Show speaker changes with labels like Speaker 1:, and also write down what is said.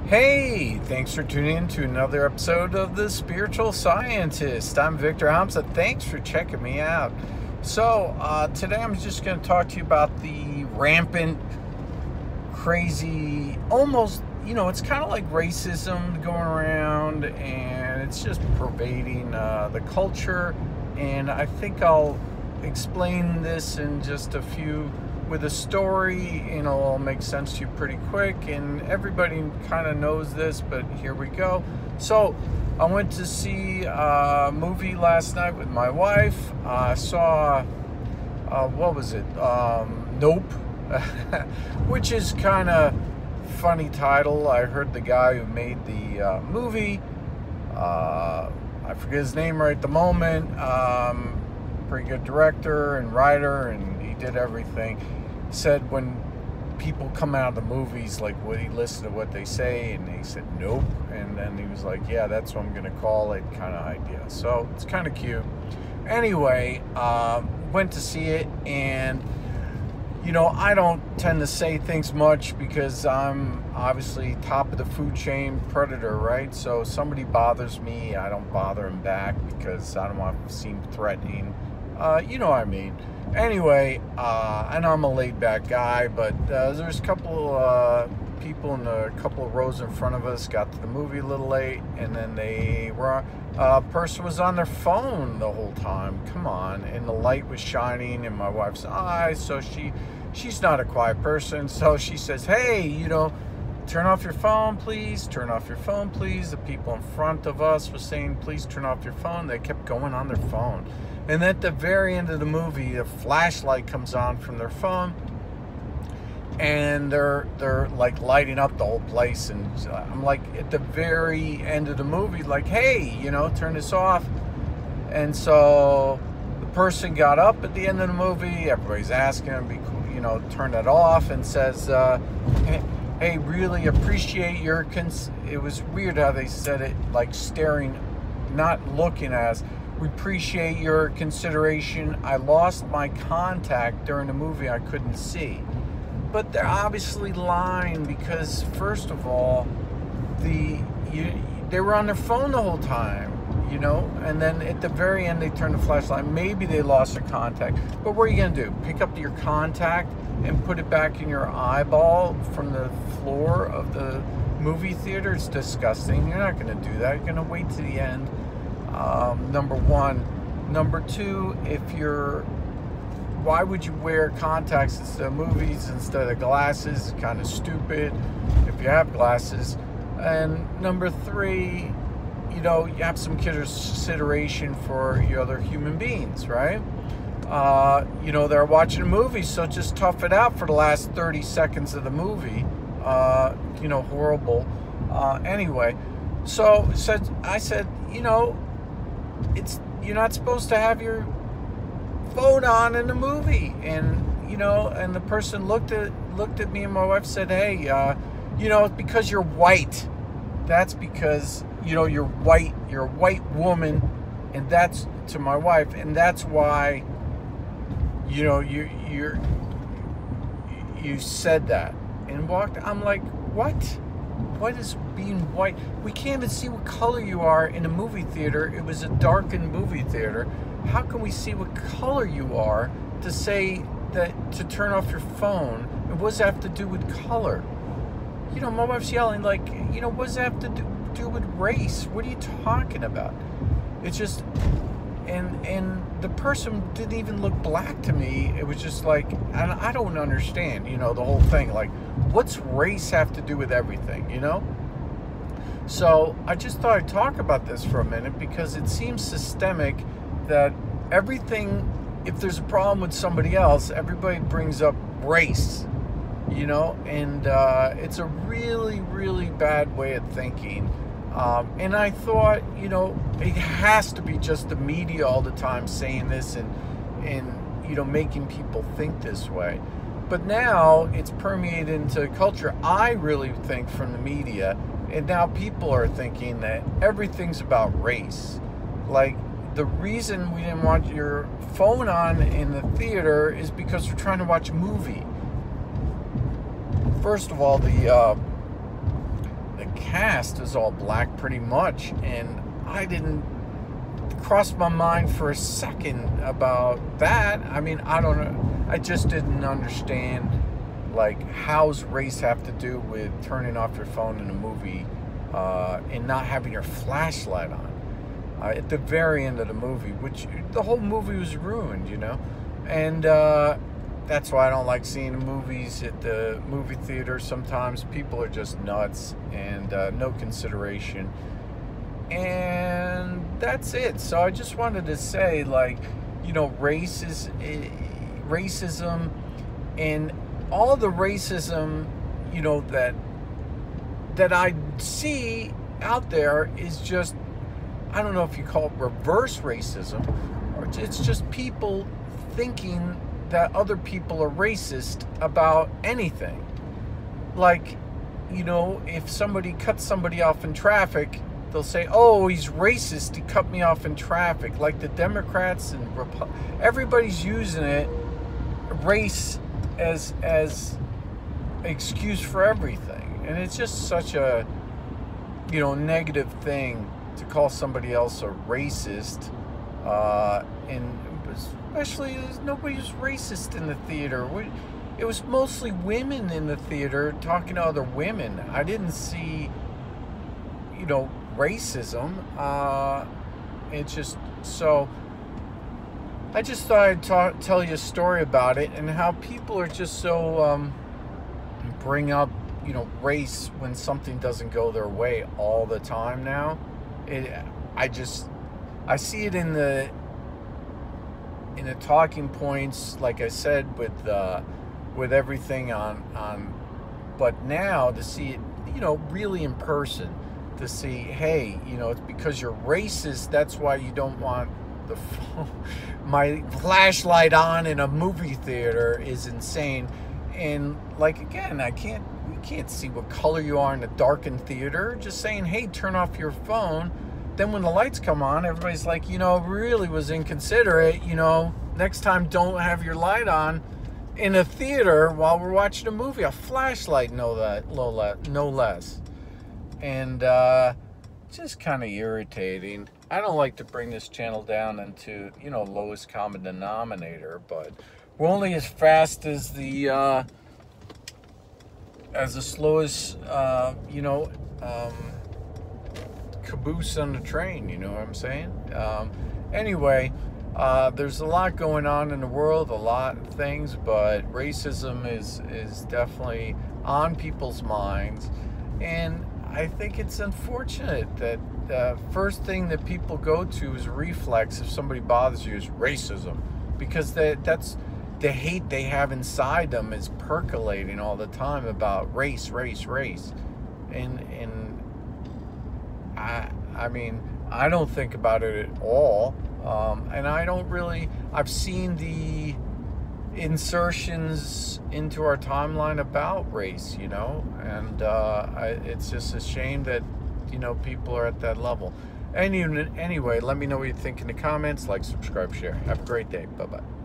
Speaker 1: Hey, thanks for tuning in to another episode of The Spiritual Scientist. I'm Victor Hamza. Thanks for checking me out. Today I'm just going to talk to you about the rampant, crazy, almost, it's kind of like racism going around, and it's just pervading the culture. And I think I'll explain this in just with a story, it'll make sense to you pretty quick, and everybody kind of knows this, but here we go. So I went to see a movie last night with my wife. I saw what was it, Nope. Which is kind of funny title. I heard the guy who made the movie, I forget his name right at the moment, pretty good director and writer, and he did everything. Said when people come out of the movies, like, would he listen to what they say? And he said nope, and then he was like, yeah, that's what I'm gonna call it, kind of idea. So it's kind of cute. Anyway, went to see it, and I don't tend to say things much because I'm obviously top of the food chain predator, right? So somebody bothers me, I don't bother them back because I don't want to seem threatening. You know what I mean. Anyway, I know I'm a laid-back guy, but there's a couple people in a couple of rows in front of us got to the movie a little late, and then a person was on their phone the whole time. Come on. And the light was shining in my wife's eyes, so she's not a quiet person, so she says, hey, turn off your phone, please. Turn off your phone, please. The people in front of us were saying, please turn off your phone. They kept going on their phone. And at the very end of the movie, a flashlight comes on from their phone, and they're like lighting up the whole place. And I'm like, at the very end of the movie, like, hey, turn this off. And so the person got up at the end of the movie. Everybody's asking him, turn it off, and says, hey, really appreciate your it was weird how they said it, like staring, not looking at us. We appreciate your consideration. I lost my contact during the movie. I couldn't see. But they're obviously lying because, first of all, they were on their phone the whole time, and then at the very end they turned the flashlight. Maybe they lost their contact. But what are you going to do? Pick up your contact and put it back in your eyeball from the floor of the movie theater? It's disgusting. You're not going to do that. You're going to wait to the end. Number one. Number two, why would you wear contacts instead of movies, instead of glasses? It's kind of stupid if you have glasses. And number three, you have some consideration for your other human beings, right? They're watching a movie, so just tough it out for the last 30 seconds of the movie. Horrible. Anyway, so I said, you're not supposed to have your phone on in the movie. And and the person looked at me and my wife, said, hey, it's because you're white. That's because you're white. You're a white woman, and that's to my wife, and that's why you said that and walked. I'm like, what is being white? We can't even see what color you are in a movie theater. It was a darkened movie theater. How can we see what color you are to say that to turn off your phone? And what does that have to do with color? My wife's yelling like, what does that have to do with race? What are you talking about? It's just, and the person didn't even look black to me. It was just like, and I don't understand, the whole thing. Like, what's race have to do with everything, So I just thought I'd talk about this for a minute because it seems systemic that everything, if there's a problem with somebody else, everybody brings up race, and it's a really, really bad way of thinking. And I thought, it has to be just the media all the time saying this and making people think this way. But now it's permeated into culture. I really think from the media, and now people are thinking that everything's about race. Like, the reason we didn't want your phone on in the theater is because we're trying to watch a movie. First of all, the cast is all black pretty much, and I didn't cross my mind for a second about that. I mean, I don't know. I just didn't understand, like, how's race have to do with turning off your phone in a movie and not having your flashlight on at the very end of the movie, which the whole movie was ruined, you know? And that's why I don't like seeing movies at the movie theater. Sometimes people are just nuts and no consideration. And that's it. So I just wanted to say, like, you know, racism and all the racism, you know, that I see out there is just, I don't know if you call it reverse racism, or it's just people thinking that other people are racist about anything. Like, you know, if somebody cuts somebody off in traffic, they'll say, oh, he's racist, he cut me off in traffic. Like the Democrats and everybody's using it, race, as excuse for everything. And it's just such a, you know, negative thing to call somebody else a racist. And especially, nobody was racist in the theater. It was mostly women in the theater talking to other women. I didn't see, you know, racism. It's just, so I just thought I'd tell you a story about it and how people are just so bring up, you know, race when something doesn't go their way all the time now. I see it in the talking points, like I said, with everything on, but now to see it, you know, really in person, to see, hey, you know, it's because you're racist, that's why you don't want the my flashlight on in a movie theater, is insane. And like, again, we can't see what color you are in a darkened theater. Just saying, hey, turn off your phone. Then when the lights come on, everybody's like, you know, really was inconsiderate, you know, next time don't have your light on in a theater while we're watching a movie. A flashlight, no less. And just kind of irritating. I don't like to bring this channel down into, you know, lowest common denominator, but we're only as fast as the slowest, you know, caboose on the train, you know what I'm saying? Anyway, there's a lot going on in the world, a lot of things, but racism is definitely on people's minds. And I think it's unfortunate that the first thing that people go to is a reflex if somebody bothers you is racism, because that's the hate they have inside them is percolating all the time about race. And I mean, I don't think about it at all. And I don't really, I've seen the insertions into our timeline about race, you know, and it's just a shame that, you know, people are at that level. Anyway, let me know what you think in the comments. Like, subscribe, share. Have a great day. Bye-bye.